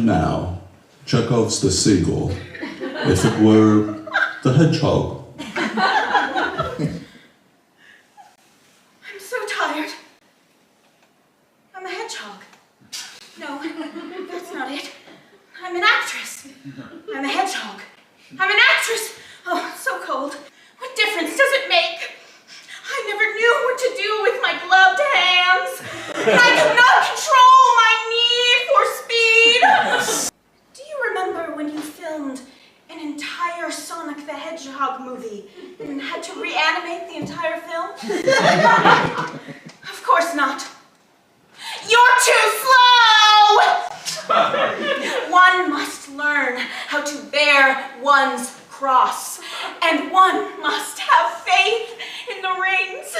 And now, Chekhov's the Seagull, if it were the Hedgehog. I'm so tired. I'm a hedgehog. No, that's not it. I'm an actress. I'm a hedgehog. I'm an actress. Oh, it's so cold. What difference does it make? I never knew what to do with my gloved hands. And I could not control my need for speed. Do you remember when you filmed an entire Sonic the Hedgehog movie and had to reanimate the entire film? Of course not. You're too slow! One must learn how to bear one's cross, and one must have faith in the rings.